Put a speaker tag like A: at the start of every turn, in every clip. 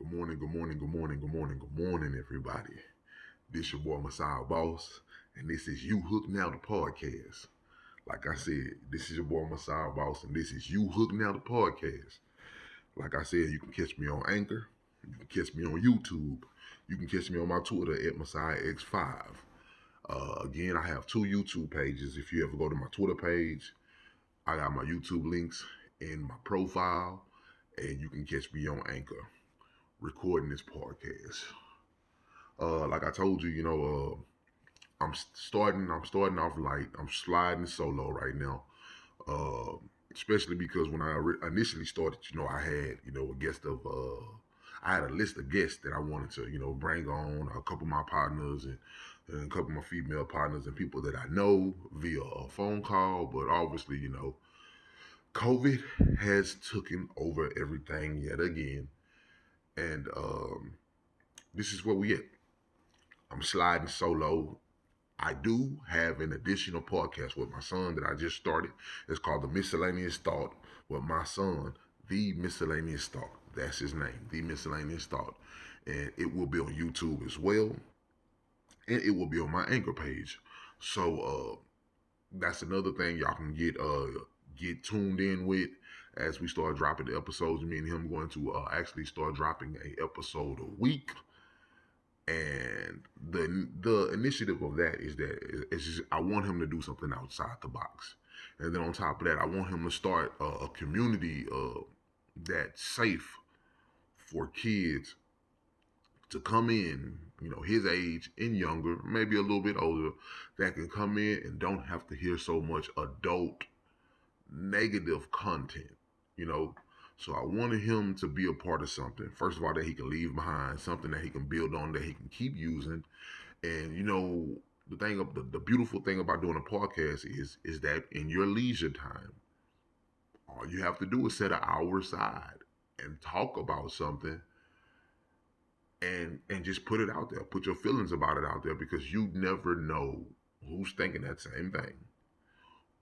A: Good morning, good morning, good morning, good morning, good morning, everybody. This your boy Messiah Boss, and this is You Hook Now the podcast. Like I said, this is your boy Messiah Boss, and this is You Hook Now the podcast. Like I said, you can catch me on Anchor, you can catch me on YouTube, you can catch me on my Twitter at MessiahX5. Again, I have two YouTube pages. If you ever go to my Twitter page, I got my YouTube links in my profile, and you can catch me on Anchor recording this podcast. Like I told you, I'm starting off light. I'm sliding solo right now. Uh, Especially because when I initially started, I had, a guest of, I had a list of guests that I wanted to, bring on a couple of my partners and a couple of my female partners and people that I know via a phone call. But obviously, COVID has taken over everything yet again. And this is where we at. I'm sliding solo. I do have an additional podcast with my son that I just started. It's called The Miscellaneous Thought with my son, The Miscellaneous Thought. That's his name, The Miscellaneous Thought. And it will be on YouTube as well. And it will be on my anchor page. So that's another thing y'all can get tuned in with as we start dropping the episodes. Me and him going to actually start dropping a episode a week, and the initiative of that is that it's just I want him to do something outside the box, and then on top of that, I want him to start a community that's safe for kids to come in, his age and younger, maybe a little bit older, that can come in and don't have to hear so much adult negative content, you know. So I wanted him to be a part of something. First of all, that he can leave behind, something that he can build on, that he can keep using. And the beautiful thing about doing a podcast is that in your leisure time, all you have to do is set an hour aside and talk about something and just put it out there. Put your feelings about it out there because you never know who's thinking that same thing,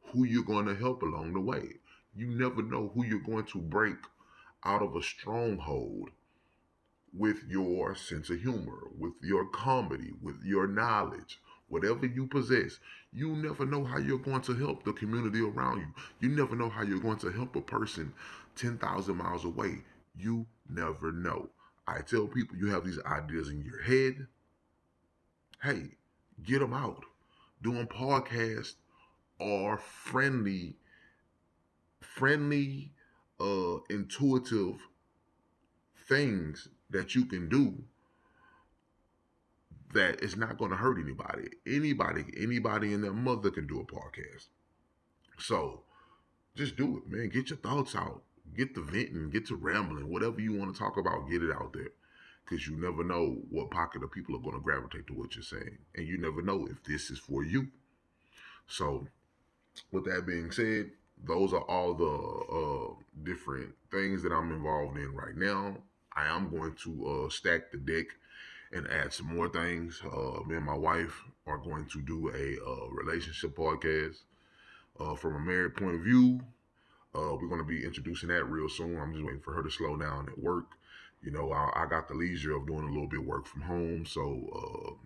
A: who you're going to help along the way. You never know who you're going to break out of a stronghold with your sense of humor, with your comedy, with your knowledge, whatever you possess. You never know how you're going to help the community around you. You never know how you're going to help a person 10,000 miles away. You never know. I tell people you have these ideas in your head. Hey, get them out. Doing podcasts are friendly, intuitive things that you can do that it's not going to hurt anybody. Anybody and their mother can do a podcast. So just do it, man. Get your thoughts out. Get to venting, get to rambling, whatever you want to talk about, get it out there. Because you never know what pocket of people are going to gravitate to what you're saying. And you never know if this is for you. So, with that being said, those are all the different things that I'm involved in right now. I am going to stack the deck and add some more things. Me and my wife are going to do a relationship podcast from a married point of view. We're going to be introducing that real soon. I'm just waiting for her to slow down at work. I got the leisure of doing a little bit of work from home, so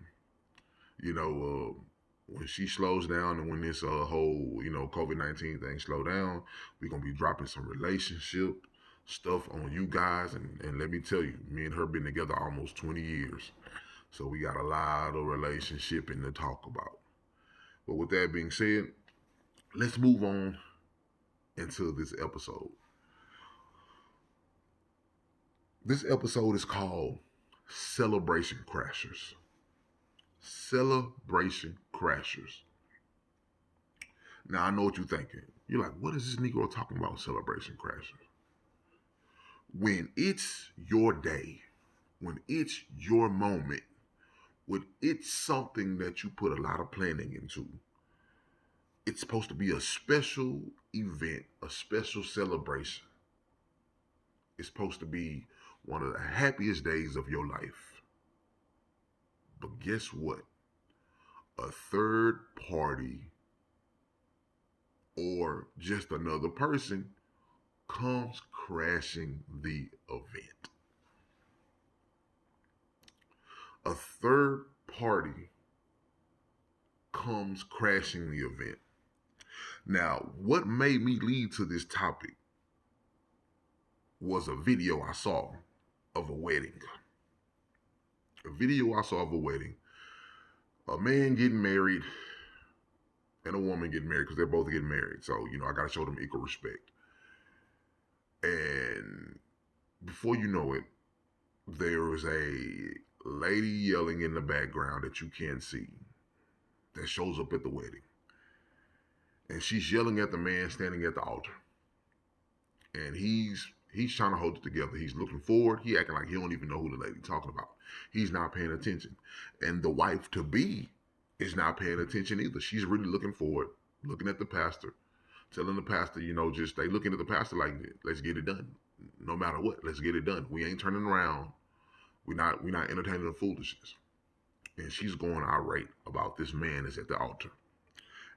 A: you know, when she slows down and when this whole COVID-19 thing slow down, we're gonna be dropping some relationship stuff on you guys, and let me tell you, me and her been together almost 20 years. So we got a lot of relationship to talk about. But with that being said, let's move on into this episode. This episode is called Celebration Crashers. Celebration Crashers. Now I know what you're thinking. You're like, what is this Negro talking about, Celebration Crashers? When it's your day, when it's your moment, when it's something that you put a lot of planning into, it's supposed to be a special event, a special celebration. It's supposed to be one of the happiest days of your life. But guess what? A third party or just another person comes crashing the event. a third party comes crashing the event. Now, what made me lead to this topic was a video I saw of a wedding. A video I saw of a wedding. A man getting married and a woman getting married because they're both getting married. So, I got to show them equal respect. And before you know it, there was a lady yelling in the background that you can't see that shows up at the wedding. And she's yelling at the man standing at the altar. And he's trying to hold it together. He's looking forward. He acting like he don't even know who the lady talking about. He's not paying attention. And the wife to be is not paying attention either. She's really looking forward, looking at the pastor, telling the pastor, just they looking at the pastor like, let's get it done. No matter what, let's get it done. We ain't turning around. We're not entertaining the foolishness. And she's going irate about this man that's at the altar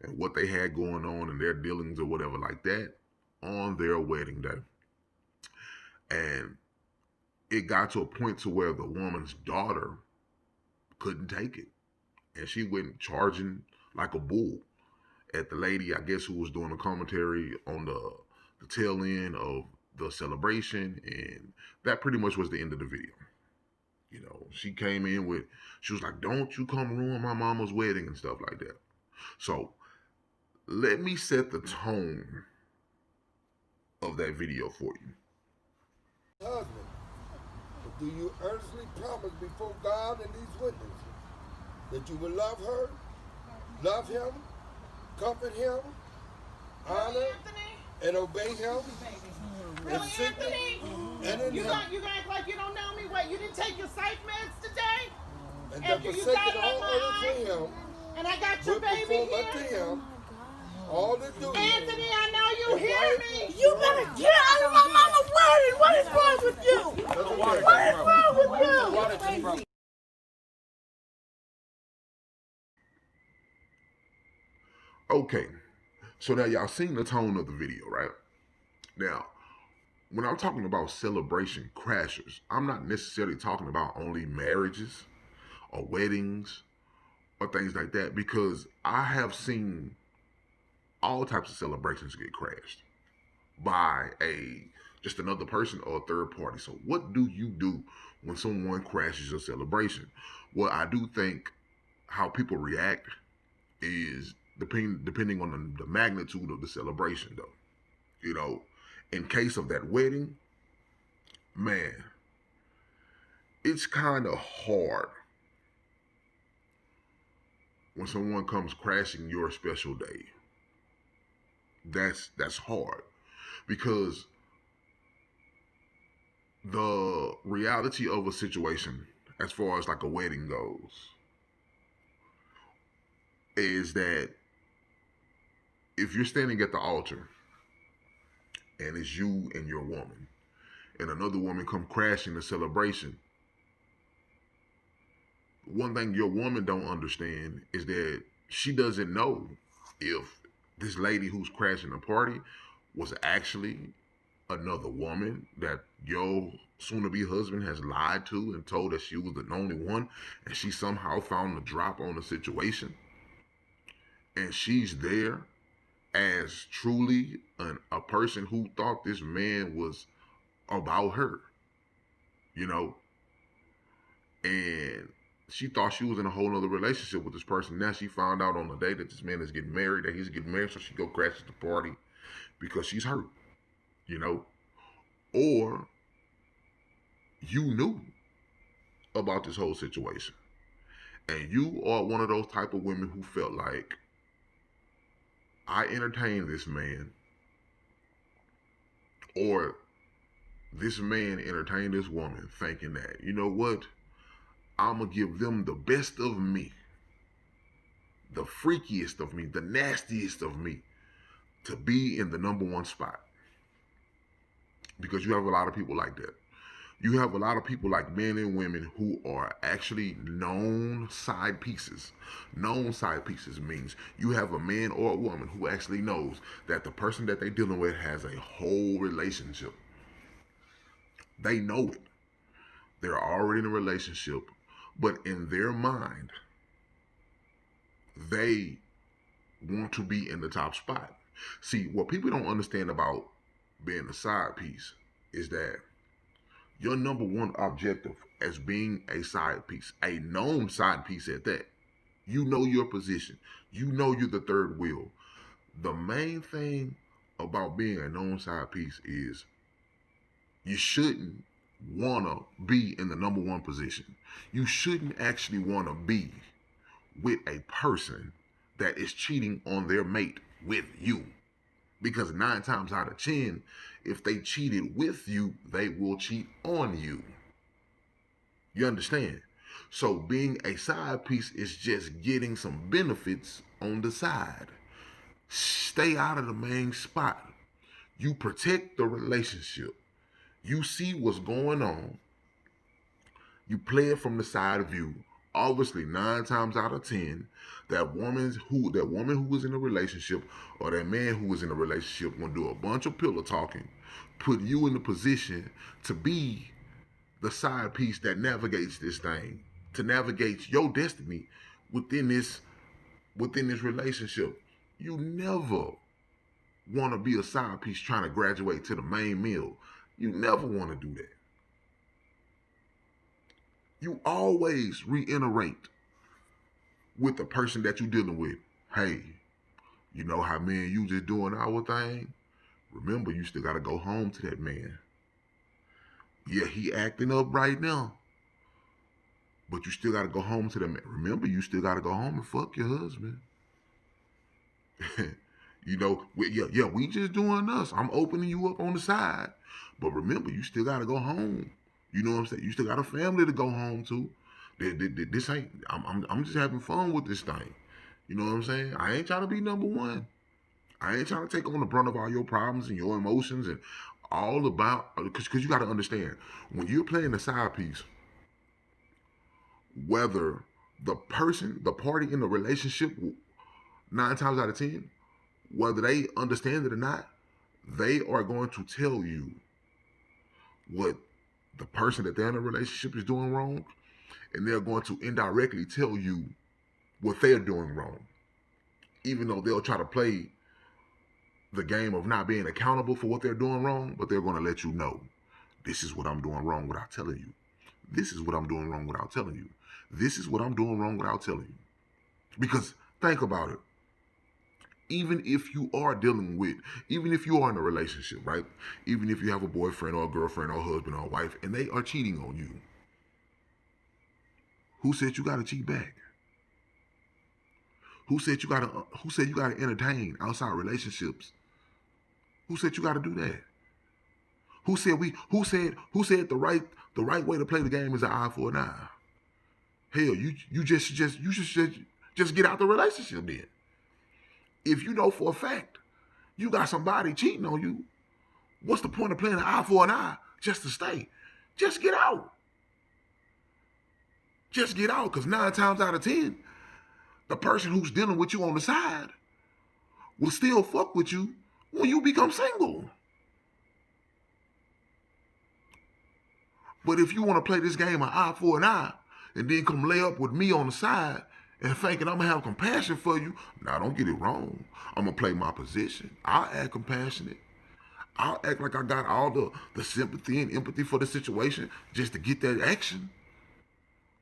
A: and what they had going on and their dealings or whatever like that on their wedding day. And it got to a point to where the woman's daughter couldn't take it. And she went charging like a bull at the lady, I guess, who was doing a commentary on the tail end of the celebration. And that pretty much was the end of the video. She came in she was like, don't you come ruin my mama's wedding and stuff like that. So let me set the tone of that video for you.
B: Husband, but do you earnestly promise before God and these witnesses that you will love her, love him, comfort him, honor, and obey him?
C: Really, Anthony? You gonna act like you don't know me? What, you didn't take your psych meds today?
B: And
C: after you got all him, and I got your baby here?
B: Him, all the duty.
C: Anthony, I know you hear me.
D: You better get out of my mama's wedding. What is wrong with you? What is wrong with you?
A: Okay, so now y'all seen the tone of the video, right? Now, when I'm talking about celebration crashers, I'm not necessarily talking about only marriages or weddings or things like that, because I have seen all types of celebrations get crashed by just another person or a third party. So what do you do when someone crashes your celebration? Well, I do think how people react is depending on the magnitude of the celebration, though. In case of that wedding, man, it's kind of hard when someone comes crashing your special day. That's hard, because the reality of a situation, as far as like a wedding goes, is that if you're standing at the altar and it's you and your woman, and another woman come crashing the celebration, one thing your woman don't understand is that she doesn't know if this lady who's crashing the party was actually another woman that your soon-to-be husband has lied to and told that she was the only one, and she somehow found the drop on the situation, and she's there as truly a person who thought this man was about her, and she thought she was in a whole nother relationship with this person. Now she found out on the day that this man is getting married, that he's getting married, so she go crash at the party because she's hurt, or you knew about this whole situation, and you are one of those type of women who felt like, I entertained this man, or this man entertained this woman, thinking that, you know what, I'm going to give them the best of me, the freakiest of me, the nastiest of me, to be in the number one spot. Because you have a lot of people like that. You have a lot of people, like men and women, who are actually known side pieces. Known side pieces means you have a man or a woman who actually knows that the person that they're dealing with has a whole relationship. They know it. They're already in a relationship, But in their mind, they want to be in the top spot. See, what people don't understand about being a side piece is that your number one objective as being a side piece, a known side piece at that, you know your position. You know you're the third wheel. The main thing about being a known side piece is you shouldn't want to be in the number one position. You shouldn't actually want to be with a person that is cheating on their mate with you. Because 9 times out of 10, if they cheated with you, they will cheat on you. You understand? So being a side piece is just getting some benefits on the side. Stay out of the main spot. You protect the relationship. You see what's going on. You play it from the side of you. Obviously, 9 times out of 10, that woman who was in a relationship or that man who was in a relationship gonna do a bunch of pillow talking, put you in the position to be the side piece that navigates this thing, to navigate your destiny within this relationship. You never want to be a side piece trying to graduate to the main meal. You never want to do that. You always reiterate with the person that you're dealing with. Hey, you know how me and you just doing our thing? Remember, you still got to go home to that man. Yeah, he acting up right now, but you still got to go home to that man. Remember, you still got to go home and fuck your husband. You know, we just doing us. I'm opening you up on the side. But remember, you still got to go home. You know what I'm saying? You still got a family to go home to. This ain't, I'm just having fun with this thing. You know what I'm saying? I ain't trying to be number one. I ain't trying to take on the brunt of all your problems and your emotions and all about, because you got to understand, when you're playing the side piece, whether the party in the relationship, 9 times out of 10, whether they understand it or not, they are going to tell you what the person that they're in a relationship is doing wrong, and they're going to indirectly tell you what they're doing wrong. Even though they'll try to play the game of not being accountable for what they're doing wrong, but they're going to let you know, this is what I'm doing wrong without telling you. This is what I'm doing wrong without telling you. This is what I'm doing wrong without telling you. Because think about it. Even if you are in a relationship, right? Even if you have a boyfriend or a girlfriend or a husband or a wife and they are cheating on you, who said you got to cheat back? Who said you got to entertain outside relationships? Who said you got to do that? Who said the right way to play the game is an eye for an eye? Hell, you just get out the relationship then. If you know for a fact you got somebody cheating on you, what's the point of playing an eye for an eye just to stay? Just get out. Just get out, because 9 times out of 10, the person who's dealing with you on the side will still fuck with you when you become single. But if you want to play this game of eye for an eye and then come lay up with me on the side and thinking I'm going to have compassion for you, now don't get it wrong. I'm going to play my position. I'll act compassionate. I'll act like I got all the sympathy and empathy for the situation just to get that action.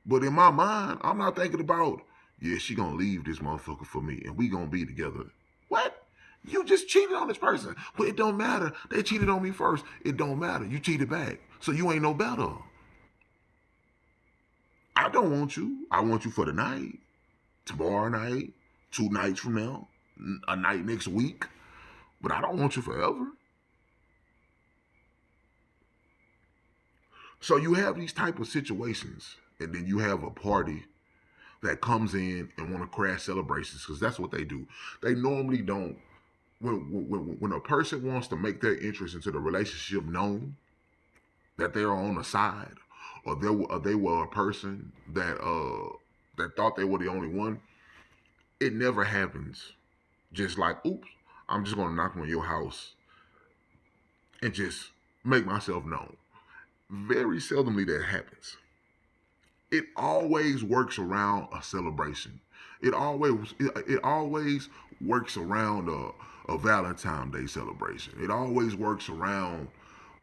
A: But in my mind, I'm not thinking about, yeah, she going to leave this motherfucker for me and we going to be together. What? You just cheated on this person. But it don't matter. They cheated on me first. It don't matter. You cheated back. So you ain't no better. I don't want you. I want you for the night. Tomorrow night, 2 nights from now, a night next week, but I don't want you forever. So you have these type of situations, and then you have a party that comes in and want to crash celebrations, because that's what they do. They normally don't. When a person wants to make their interest into the relationship known, that they're on the side, or they were a person that thought they were the only one, it never happens. Just like, oops, I'm just going to knock on your house and just make myself known. Very seldomly that happens. It always works around a celebration. It always works around a Valentine's Day celebration. It always works around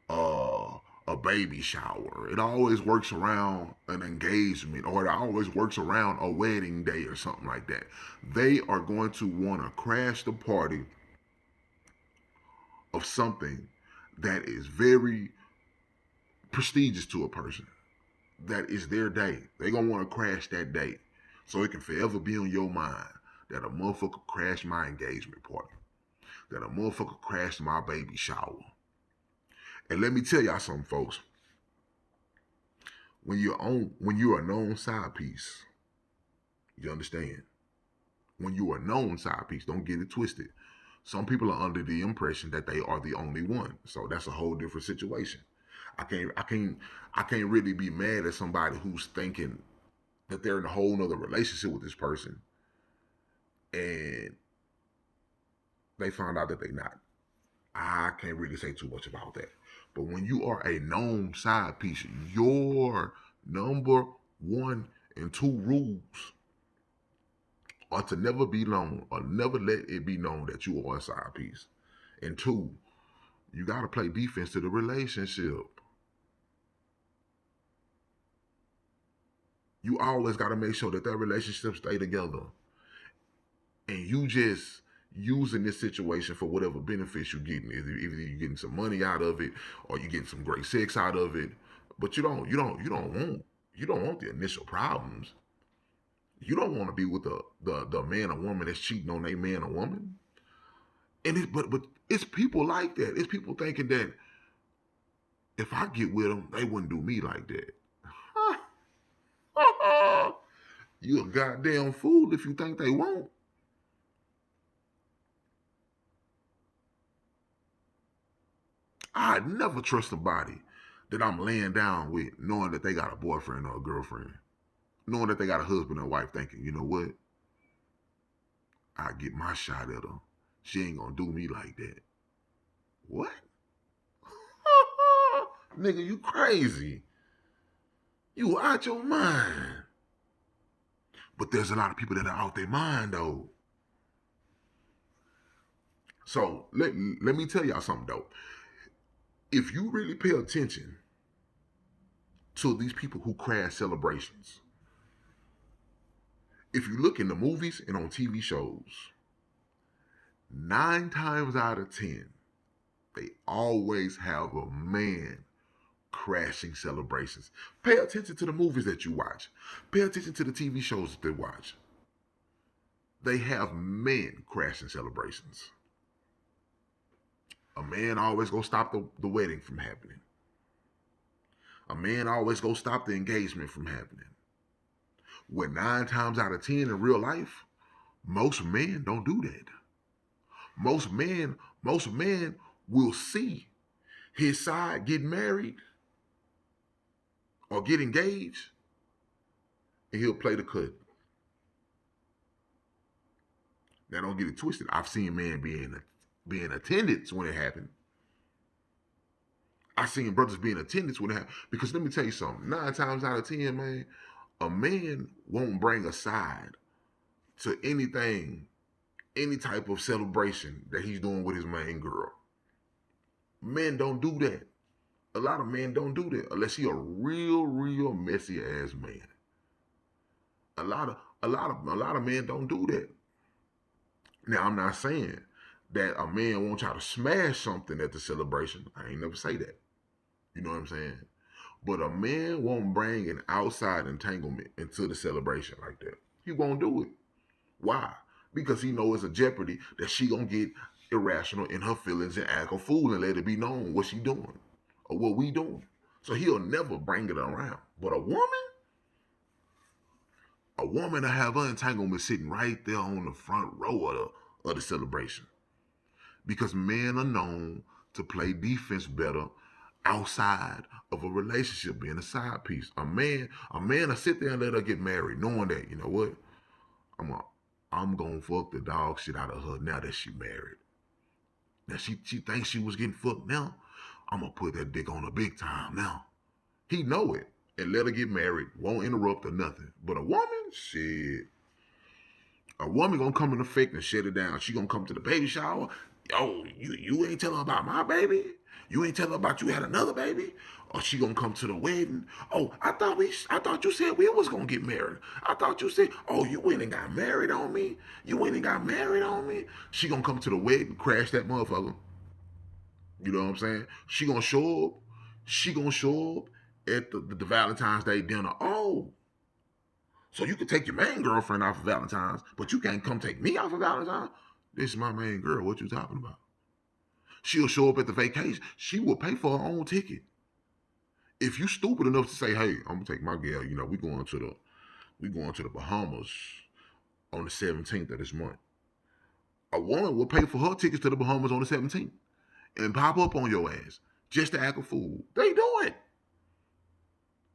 A: a baby shower. It always works around an engagement, or it always works around a wedding day or something like that. They are going to want to crash the party of something that is very prestigious to a person. That is their day. They're going to want to crash that day. So it can forever be on your mind that a motherfucker crashed my engagement party. That a motherfucker crashed my baby shower. And let me tell y'all something, folks. When you're a known side piece, you understand? When you're a known side piece, don't get it twisted. Some people are under the impression that they are the only one. So that's a whole different situation. I can't really be mad at somebody who's thinking that they're in a whole nother relationship with this person and they found out that they're not. I can't really say too much about that. But when you are a known side piece, your number 1 and 2 rules are to never be known, or never let it be known that you are a side piece. And 2, you got to play defense to the relationship. You always got to make sure that relationship stay together. And you just using this situation for whatever benefits you're getting. Either you're getting some money out of it, or you're getting some great sex out of it. But you don't want the initial problems. You don't want to be with the man or woman that's cheating on their man or woman. And but it's people like that. It's people thinking that if I get with them, they wouldn't do me like that. You're a goddamn fool if you think they won't. I'd never trust somebody that I'm laying down with knowing that they got a boyfriend or a girlfriend. Knowing that they got a husband and wife, thinking, you know what? I get my shot at her. She ain't gonna do me like that. What? Nigga, you crazy. You out your mind. But there's a lot of people that are out their mind, though. So, let me tell y'all something, though. If you really pay attention to these people who crash celebrations, if you look in the movies and on TV shows, 9 times out of 10, they always have a man crashing celebrations. Pay attention to the movies that you watch. Pay attention to the TV shows that they watch. They have men crashing celebrations. A man always gonna stop the wedding from happening. A man always gonna stop the engagement from happening. When 9 times out of 10 in real life, most men don't do that. Most men will see his side get married or get engaged, and he'll play the cut. Now, don't get it twisted. I've seen men being attendants when it happened. I've seen brothers being attendants when it happened. Because let me tell you something. 9 times out of 10, man, a man won't bring a side to anything, any type of celebration that he's doing with his main girl. Men don't do that. A lot of men don't do that unless he a real messy ass man. A lot of men don't do that. Now, I'm not saying that a man won't try to smash something at the celebration. I ain't never say that. You know what I'm saying? But a man won't bring an outside entanglement into the celebration like that. He won't do it. Why? Because he knows it's a jeopardy that she gonna get irrational in her feelings and act a fool and let it be known what she doing or what we doing. So he'll never bring it around. But a woman will have her entanglement sitting right there on the front row of the celebration. Because men are known to play defense better outside of a relationship, being a side piece. A man will sit there and let her get married, knowing that, you know what? I'm gonna fuck the dog shit out of her now that she married. Now she thinks she was getting fucked now. I'm gonna put that dick on her big time now. He know it. and let her get married. Won't interrupt or nothing. But a woman, shit. A woman gonna come in effect and shut it down. She gonna come to the baby shower. Yo, you ain't tell her about my baby? You ain't tell her about you had another baby? Or she gonna come to the wedding? Oh, I thought you said we was gonna get married. I thought you said, oh, you went and got married on me? You went and got married on me? She gonna come to the wedding, crash that motherfucker. You know what I'm saying? She gonna show up. She gonna show up at the Valentine's Day dinner. Oh, so you can take your main girlfriend out for Valentine's, but you can't come take me out for Valentine's? This is my main girl. What you talking about? She'll show up at the vacation. She will pay for her own ticket. If you stupid enough to say, hey, I'm gonna take my girl, you know, we going to the Bahamas on the 17th of this month. A woman will pay for her tickets to the Bahamas on the 17th and pop up on your ass just to act a fool. They do it.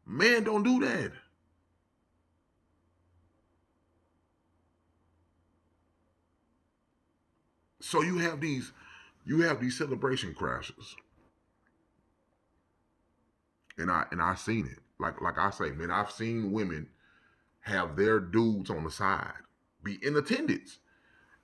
A: Men don't do that. So you have these celebration crashes. And I seen it. Like I say, man, I've seen women have their dudes on the side, be in attendance.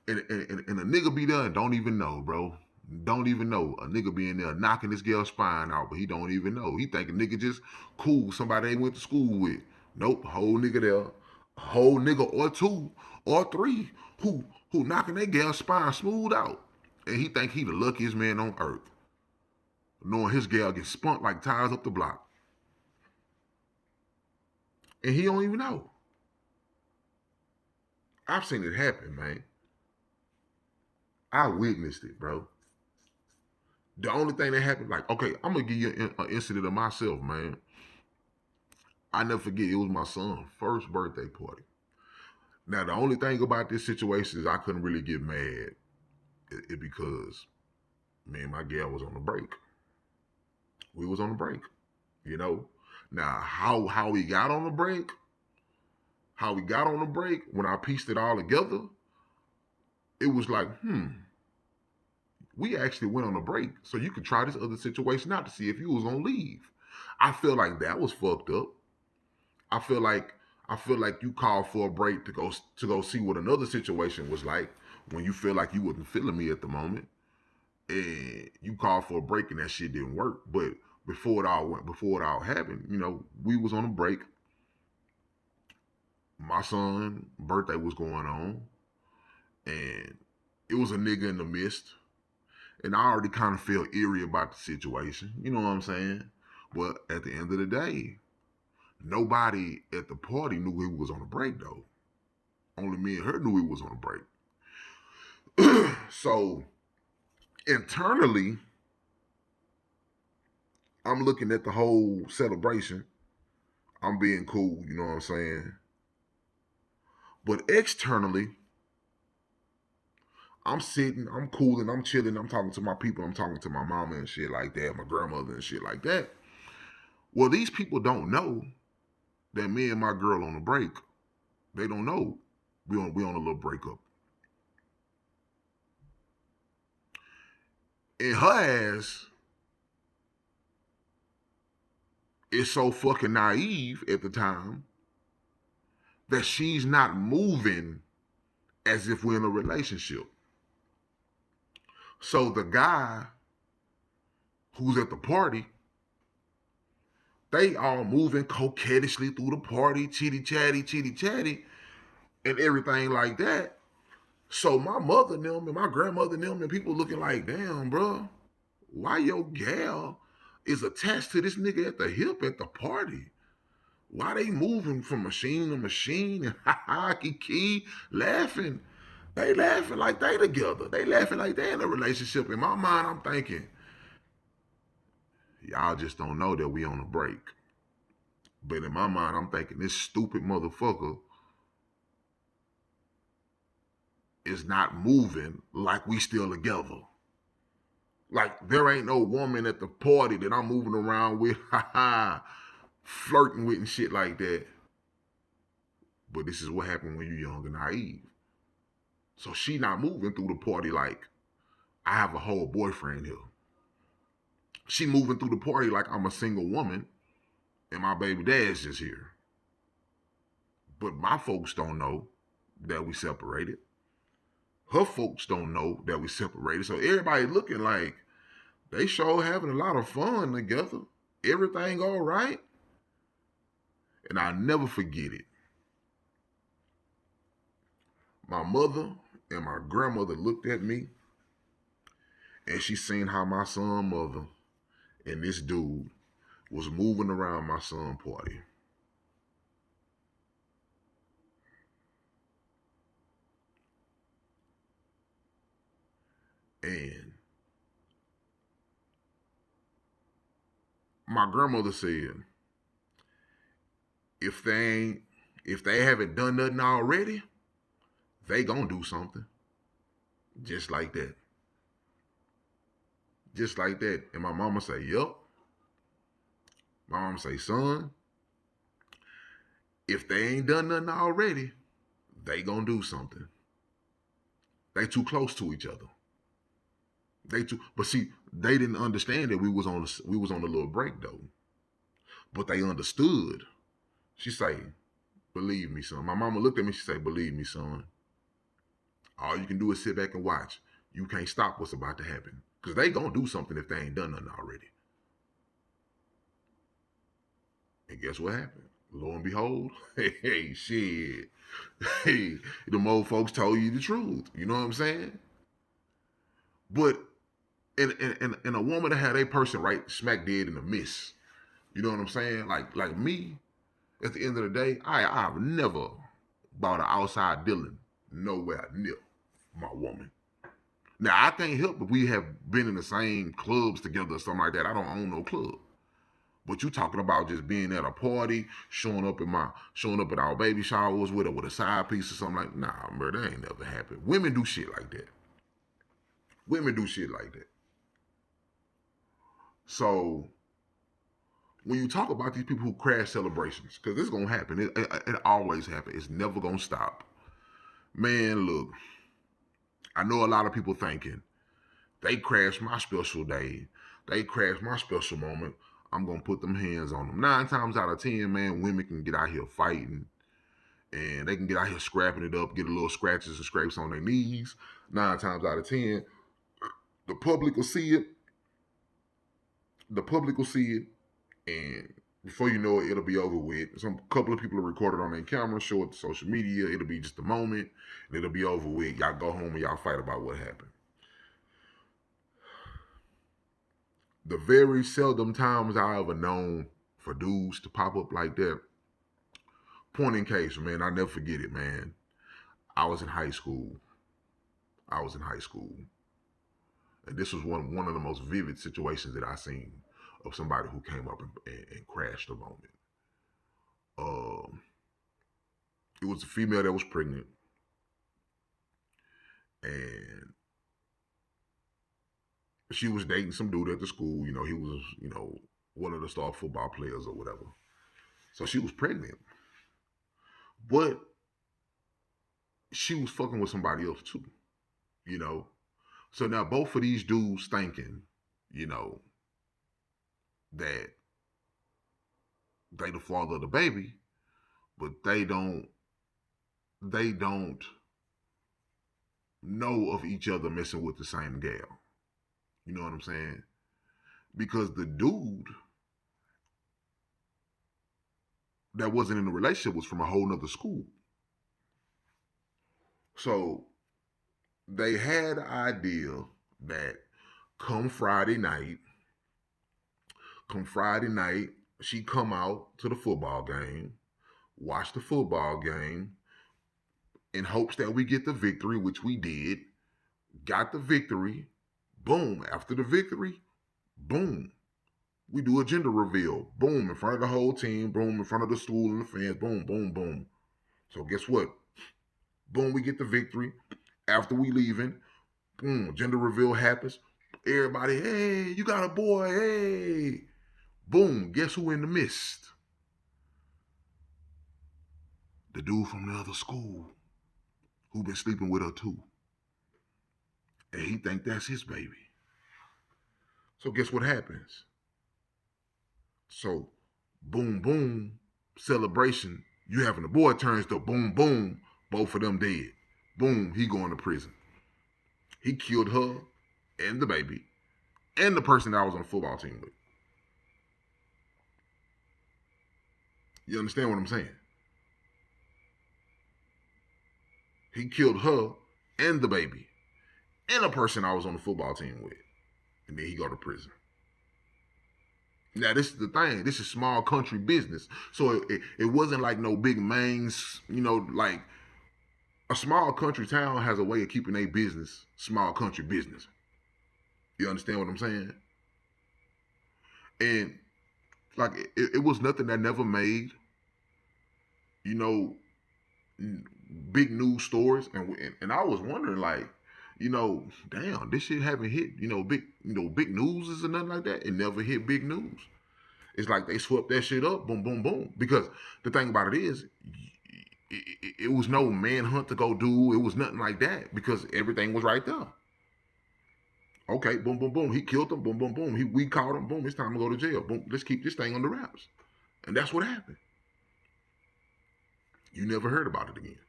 A: And a nigga be there and don't even know, bro. Don't even know. A nigga be in there knocking this girl's spine out, but he don't even know. He think a nigga just cool, somebody they went to school with. Nope, whole nigga there. A whole nigga or two or three who knocking that girl's spine smooth out. And he think he the luckiest man on earth. Knowing his gal gets spunked like tires up the block. And he don't even know. I've seen it happen, man. I witnessed it, bro. The only thing that happened, like, okay, I'm going to give you an incident of myself, man. I never forget, it was my son's first birthday party. Now, the only thing about this situation is I couldn't really get mad. It because me and my gal was on the break. We was on the break, you know. Now, how we got on the break, when I pieced it all together, it was like, we actually went on a break so you could try this other situation out to see if you was gonna leave. I feel like that was fucked up. I feel like you called for a break to go see what another situation was like when you feel like you wasn't feeling me at the moment. And you called for a break and that shit didn't work. But before it all happened, you know, we was on a break. My son's birthday was going on. And it was a nigga in the midst. And I already kind of felt eerie about the situation. You know what I'm saying? But at the end of the day, nobody at the party knew he was on a break, though. Only me and her knew he was on a break. So, internally, I'm looking at the whole celebration. I'm being cool, you know what I'm saying? But externally, I'm sitting, I'm cooling, I'm chilling, I'm talking to my people, I'm talking to my mama and shit like that, my grandmother and shit like that. Well, these people don't know that me and my girl on a break. They don't know we on a little breakup. And her ass is so fucking naive at the time that she's not moving as if we're in a relationship. So the guy who's at the party, they all moving coquettishly through the party, chitty chatty, and everything like that. So my mother and them and my grandmother and them and people looking like, damn, bro, why your gal is attached to this nigga at the hip at the party? Why they moving from machine to machine and ha-ha, kiki, laughing? They laughing like they together. They laughing like they in a relationship. In my mind, I'm thinking, y'all just don't know that we on a break. But in my mind, I'm thinking this stupid motherfucker is not moving like we still together. Like there ain't no woman at the party that I'm moving around with, flirting with and shit like that. But this is what happened when you're young and naive. So she not moving through the party like I have a whole boyfriend here. She moving through the party like I'm a single woman and my baby dad's just here. But my folks don't know that we separated. Her folks don't know that we separated. So everybody looking like they sure having a lot of fun together. Everything all right. And I'll never forget it. My mother and my grandmother looked at me, and she seen how my son mother and this dude was moving around my son party. And my grandmother said, if they haven't done nothing already, they gonna do something. Just like that. Just like that. And my mama say, yup. My mama say, son, if they ain't done nothing already, they gonna do something. They too close to each other. But see, they didn't understand that we was on a little break though. But they understood. She say, believe me, son. My mama looked at me, she say, believe me, son. All you can do is sit back and watch. You can't stop what's about to happen. Because they gonna do something if they ain't done nothing already. And guess what happened? Lo and behold, hey, shit. Hey, the old folks told you the truth. You know what I'm saying? But and a woman that had a person right smack dead in the midst. You know what I'm saying? Like me, at the end of the day, I've never bought an outside dealing nowhere near my woman. Now, I can't help if we have been in the same clubs together or something like that. I don't own no club. But you talking about just being at a party, showing up at our baby showers with a side piece or something like, nah, bro, that ain't never happened. Women do shit like that. Women do shit like that. So when you talk about these people who crash celebrations, because this is gonna happen, it always happens. It's never gonna stop. Man, look, I know a lot of people thinking, they crashed my special day. They crashed my special moment. I'm going to put them hands on them. 9 times out of 10, man, women can get out here fighting. And they can get out here scrapping it up, get a little scratches and scrapes on their knees. 9 times out of 10, the public will see it. The public will see it. And before you know it, it'll be over with. Some couple of people will record it on their camera, show it to social media. It'll be just a moment, and it'll be over with. Y'all go home and y'all fight about what happened. The very seldom times I ever known for dudes to pop up like that. Point in case, man, I never forget it, man. I was in high school. And this was one of the most vivid situations that I seen of somebody who came up and crashed a moment. It was a female that was pregnant. And she was dating some dude at the school. You know, he was, one of the star football players or whatever. So she was pregnant. But she was fucking with somebody else too, So now both of these dudes thinking, that they the father of the baby, but they don't know of each other messing with the same gal. You know what I'm saying? Because the dude that wasn't in a relationship was from a whole nother school. So they had the idea that come Friday night, she come out to the football game, watch the football game in hopes that we get the victory, which we did, got the victory. Boom. After the victory, boom. We do a gender reveal. Boom. In front of the whole team. Boom. In front of the school and the fans. Boom, boom, boom. So guess what? Boom. We get the victory. After we leaving, boom. Gender reveal happens. Everybody, hey, you got a boy. Hey. Boom. Guess who in the midst? The dude from the other school who been sleeping with her too. And he think that's his baby. So guess what happens? So boom, boom, celebration. You having a boy turns to boom, boom, both of them dead. Boom, he going to prison. He killed her and the baby and the person that I was on the football team with. You understand what I'm saying? He killed her and the baby and a person I was on the football team with. And then he go to prison. Now, this is the thing. This is small country business. So it wasn't like no big mains, like a small country town has a way of keeping their business small country business. You understand what I'm saying? And like it was nothing that never made, big news stories. And I was wondering, like, damn, this shit haven't hit, big news or nothing like that. It never hit big news. It's like they swept that shit up, boom, boom, boom. Because the thing about it is, it was no manhunt to go do. It was nothing like that because everything was right there. Okay, boom, boom, boom. He killed him, boom, boom, boom. We caught him, boom. It's time to go to jail. Boom, let's keep this thing on the wraps. And that's what happened. You never heard about it again.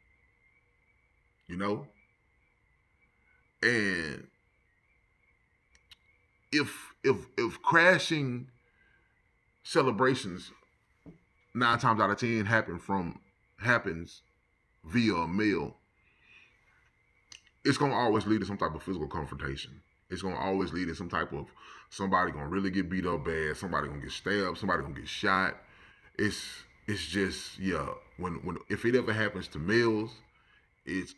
A: And if crashing celebrations 9 times out of 10 happens via mail, it's gonna always lead to some type of physical confrontation. It's gonna always lead to some type of somebody gonna really get beat up bad, somebody gonna get stabbed, somebody gonna get shot. It's just, yeah. When if it ever happens to males, it's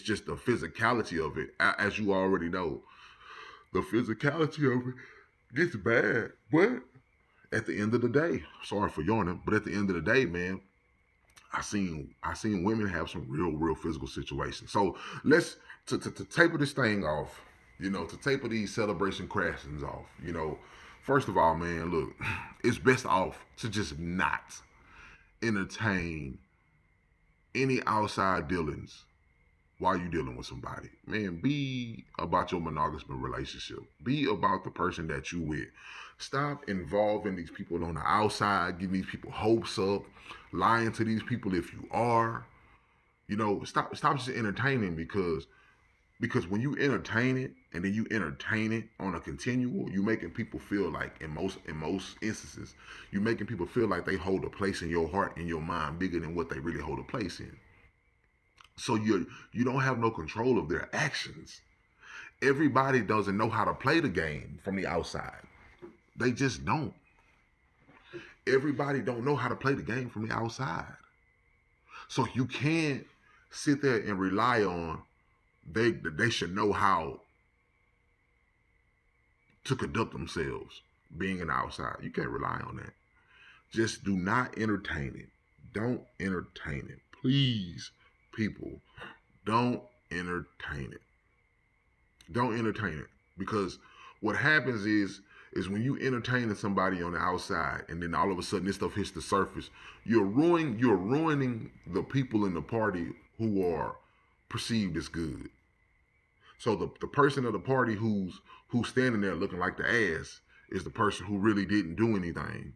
A: just the physicality of it. As you already know, the physicality of it gets bad. But at the end of the day, sorry for yawning, but at the end of the day, man, I seen women have some real physical situations. So let's to taper this thing off, to taper these celebration crashings off. First of all, man, look, it's best off to just not entertain any outside dealings while you dealing with somebody. Man, be about your monogamous relationship. Be about the person that you with. Stop involving these people on the outside, giving these people hopes up, lying to these people if you are. Stop just entertaining because when you entertain it and then you entertain it on a continual, you're making people feel like in most instances, you're making people feel like they hold a place in your heart and your mind bigger than what they really hold a place in. So you don't have no control of their actions. Everybody doesn't know how to play the game from the outside. They just don't. Everybody don't know how to play the game from the outside. So you can't sit there and rely on they should know how to conduct themselves being an outside. You can't rely on that. Just do not entertain it. Don't entertain it. Please, people, don't entertain it. Don't entertain it. Because what happens is when you entertain somebody on the outside and then all of a sudden this stuff hits the surface, you're ruining the people in the party who are perceived as good. So the person of the party who's standing there looking like the ass is the person who really didn't do anything.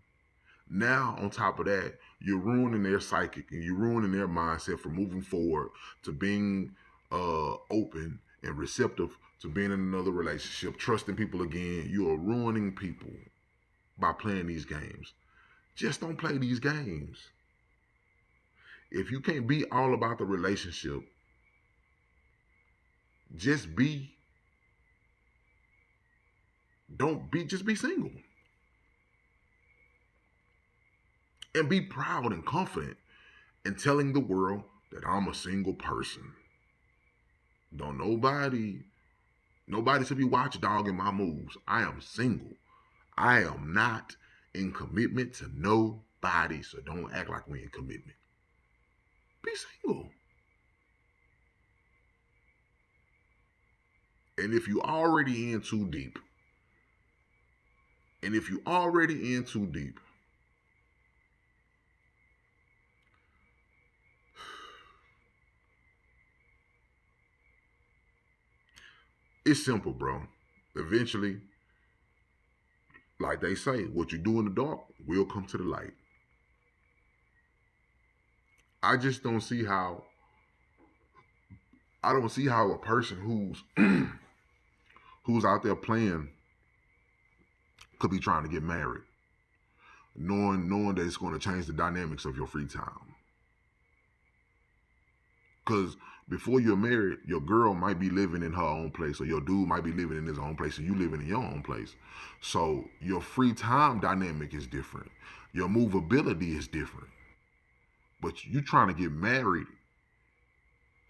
A: Now, on top of that, you're ruining their psychic and you're ruining their mindset from moving forward to being open and receptive to being in another relationship, trusting people again. You are ruining people by playing these games. Just don't play these games. If you can't be all about the relationship, just be single. And be proud and confident in telling the world that I'm a single person. Don't nobody should be watchdogging my moves. I am single. I am not in commitment to nobody, so don't act like we're in commitment. Be single. And if you already in too deep, it's simple, bro. Eventually, like they say, what you do in the dark will come to the light. I just don't see how. I don't see how a person who's out there playing could be trying to get married, knowing that it's going to change the dynamics of your free time. Because before you're married, your girl might be living in her own place, or your dude might be living in his own place, and you living in your own place. So your free time dynamic is different. Your movability is different. But you trying to get married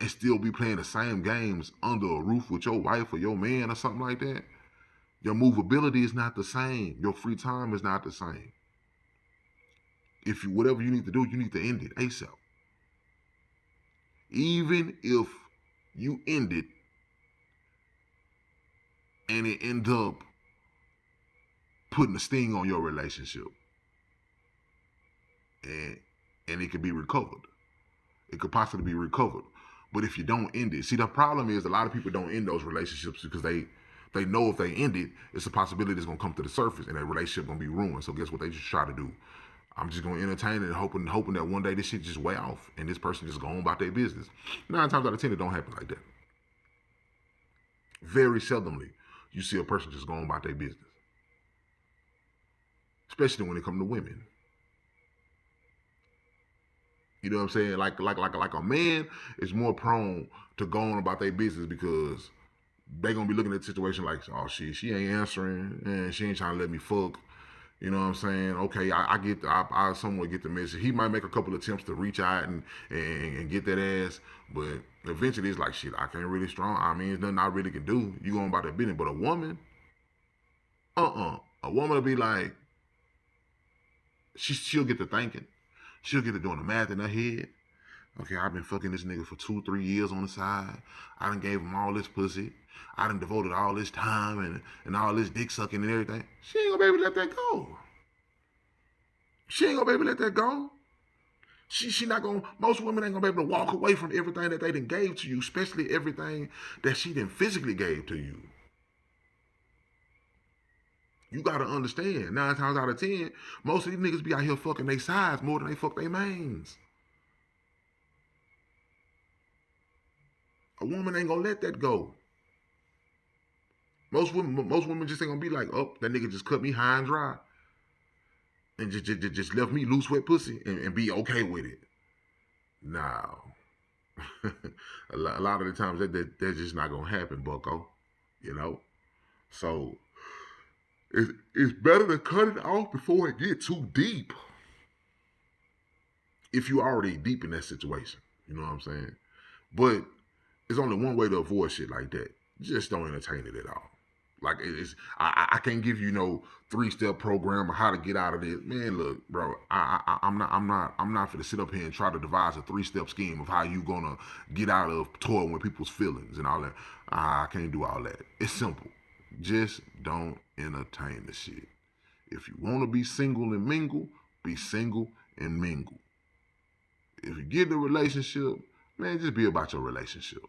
A: and still be playing the same games under a roof with your wife or your man or something like that, your movability is not the same. Your free time is not the same. If you, whatever you need to do, you need to end it ASAP. Even if you end it and it ends up putting a sting on your relationship, and it could be recovered. It could possibly be recovered. But if you don't end it, see, the problem is a lot of people don't end those relationships because they know if they end it, it's a possibility it's going to come to the surface and that relationship going to be ruined. So guess what they just try to do? I'm just going to entertain it and hoping that one day this shit just way off and this person just go on about their business. 9 times out of 10, it don't happen like that. Very seldomly, you see a person just go on about their business. Especially when it comes to women. You know what I'm saying? Like a man is more prone to go on about their business because they gonna be looking at the situation like, oh shit, she ain't answering and she ain't trying to let me fuck. You know what I'm saying? Okay, I somewhat get the message. He might make a couple attempts to reach out and get that ass, but eventually it's like, shit, I can't really strong. I mean, there's nothing I really can do. You going about that business. But a woman, a woman will be like, she'll get to thinking. She'll get to doing the math in her head. Okay, I've been fucking this nigga for 2-3 years on the side. I done gave him all this pussy. I done devoted all this time and all this dick sucking and everything. She ain't gonna be able to let that go. She ain't gonna be able to let that go. She not gonna, most women ain't gonna be able to walk away from everything that they done gave to you, especially everything that she done physically gave to you. You gotta understand, 9 times out of 10, most of these niggas be out here fucking their sides more than they fuck their mains. A woman ain't gonna let that go. Most women just ain't gonna be like, oh, that nigga just cut me high and dry. And just left me loose wet pussy and be okay with it. No. a lot of the times that's just not gonna happen, bucko. You know? So it's better to cut it off before it get too deep. If you already deep in that situation. You know what I'm saying? But there's only one way to avoid shit like that. Just don't entertain it at all. Like I can't give you no 3-step program of how to get out of this. Man, look, bro, I'm not finna sit up here and try to devise a 3-step scheme of how you gonna get out of toiling with people's feelings and all that. I can't do all that. It's simple. Just don't entertain the shit. If you want to be single and mingle, be single and mingle. If you get in a relationship, man, just be about your relationship.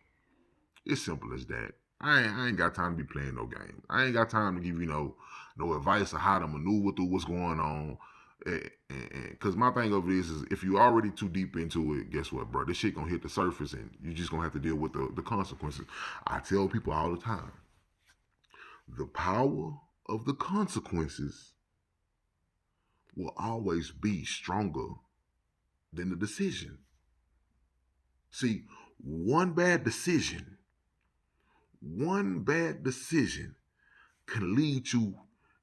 A: It's simple as that. I ain't got time to be playing no game. I ain't got time to give you no advice on how to maneuver through what's going on. Because my thing of this is, if you're already too deep into it, guess what, bro? This shit gonna hit the surface and you just gonna have to deal with the consequences. I tell people all the time, the power of the consequences will always be stronger than the decision. See, one bad decision can lead you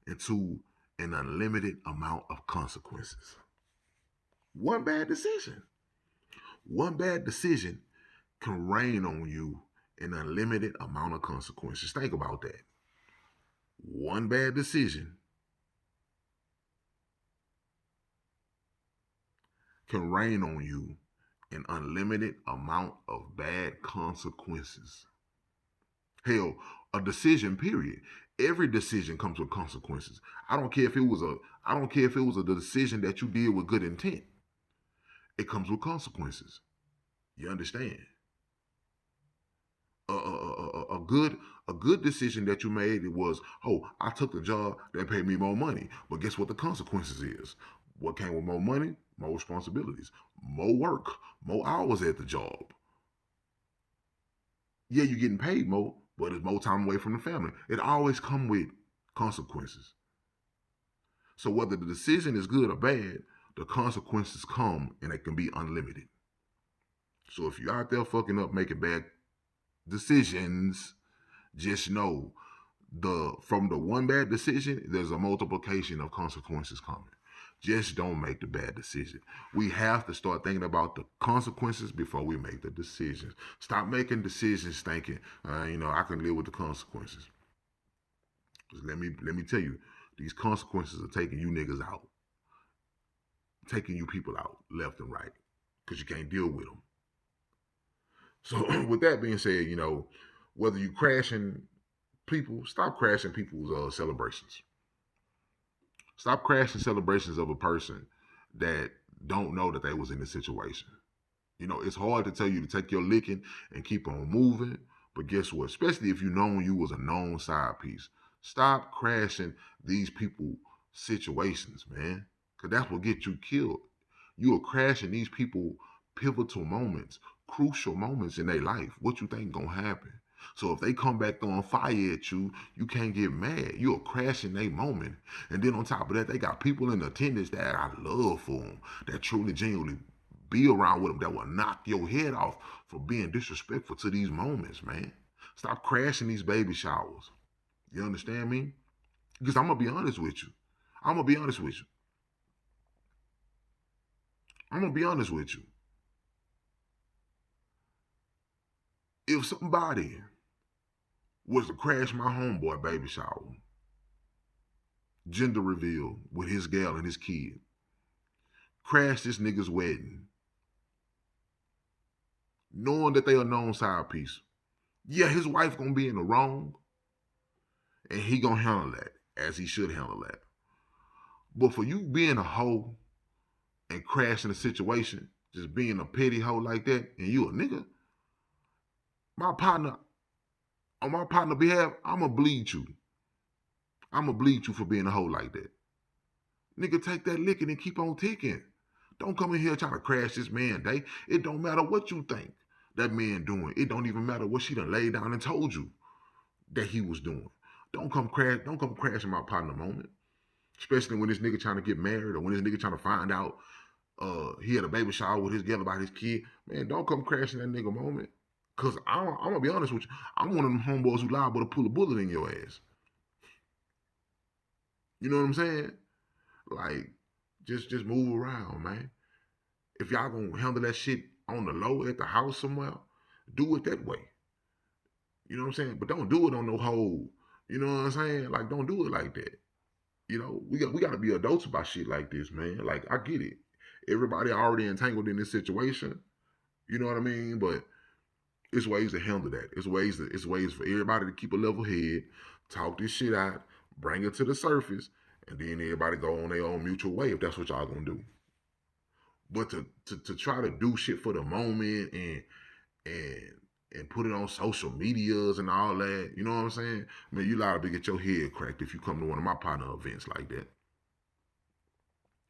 A: into an unlimited amount of consequences. One bad decision can rain on you an unlimited amount of consequences. Think about that. One bad decision can rain on you an unlimited amount of bad consequences. Hell, a decision, period. Every decision comes with consequences. I don't care if it was a decision that you did with good intent. It comes with consequences. You understand? a good decision that you made, it was, oh, I took the job that paid me more money. But guess what the consequences is? What came with more money? More responsibilities, more work, more hours at the job. Yeah, you're getting paid more, but it's more time away from the family. It always come with consequences. So whether the decision is good or bad, the consequences come and they can be unlimited. So if you're out there fucking up, making bad decisions, just know from the one bad decision, there's a multiplication of consequences coming. Just don't make the bad decision. We have to start thinking about the consequences before we make the decisions. Stop making decisions thinking, I can live with the consequences. Just let me tell you, these consequences are taking you niggas out. Taking you people out left and right. Because you can't deal with them. So with that being said, whether you crashing people, stop crashing people's celebrations. Stop crashing celebrations of a person that don't know that they was in the situation. It's hard to tell you to take your licking and keep on moving, but guess what? Especially if you know you was a known side piece. Stop crashing these people situations, man, because that's what gets you killed. You are crashing these people pivotal moments, crucial moments in their life. What you think gonna happen? So if they come back throwing fire at you, you can't get mad. You're crashing their moment. And then on top of that, they got people in attendance that I love for them, that truly, genuinely be around with them, that will knock your head off for being disrespectful to these moments, man. Stop crashing these baby showers. You understand me? Because I'm going to be honest with you. I'm going to be honest with you. If somebody was to crash my homeboy baby shower, gender reveal with his gal and his kid, crash this nigga's wedding, knowing that they a known side piece, yeah, his wife gonna be in the wrong, and he gonna handle that as he should handle that. But for you being a hoe and crashing a situation, just being a petty hoe like that, and you a nigga, on my partner behalf, I'ma bleed you. I'ma bleed you for being a hoe like that. Nigga, take that licking and keep on ticking. Don't come in here trying to crash this man day. It don't matter what you think that man doing. It don't even matter what she done laid down and told you that he was doing. Don't come crashing my partner moment. Especially when this nigga trying to get married or when this nigga trying to find out he had a baby shower with his girl about his kid. Man, don't come crashing that nigga moment. Because I'm going to be honest with you. I'm one of them homeboys who liable to pull a bullet in your ass. You know what I'm saying? Like, just move around, man. If y'all going to handle that shit on the low at the house somewhere, do it that way. You know what I'm saying? But don't do it on no whole. You know what I'm saying? Like, don't do it like that. We got to be adults about shit like this, man. Like, I get it. Everybody already entangled in this situation. You know what I mean? But it's ways to handle that. It's ways for everybody to keep a level head, talk this shit out, bring it to the surface, and then everybody go on their own mutual way if that's what y'all gonna do. But to try to do shit for the moment and put it on social medias and all that, you know what I'm saying? Man, you liable to get your head cracked if you come to one of my partner events like that.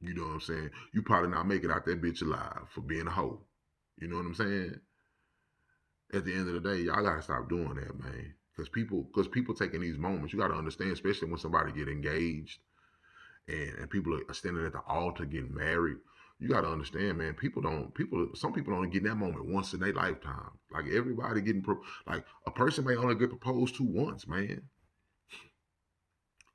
A: You know what I'm saying? You probably not make it out that bitch alive for being a hoe. You know what I'm saying? At the end of the day, y'all gotta stop doing that, man. Because people taking these moments, you gotta understand, especially when somebody get engaged and people are standing at the altar getting married. You gotta understand, man. Some people only get that moment once in their lifetime. Like everybody like a person may only get proposed to once, man.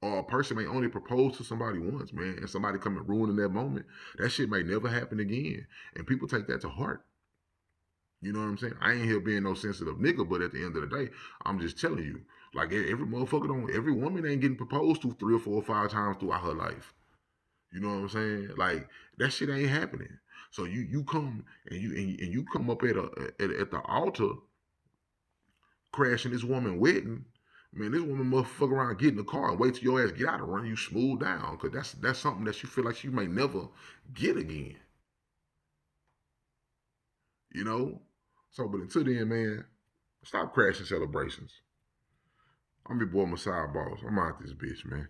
A: Or a person may only propose to somebody once, man, and somebody come and ruin in that moment. That shit may never happen again, and people take that to heart. You know what I'm saying? I ain't here being no sensitive nigga, but at the end of the day, I'm just telling you, like every motherfucker every woman ain't getting proposed to 3 or 4 or 5 times throughout her life. You know what I'm saying? Like that shit ain't happening. So you come and you come up at the altar, crashing this woman wedding. Man, this woman motherfucker around, get in the car and wait till your ass get out and run you smooth down, because that's something that you feel like you may never get again. You know? So, but until then, man, stop crashing celebrations. I'm your boy Messiah Boss. I'm out this bitch, man.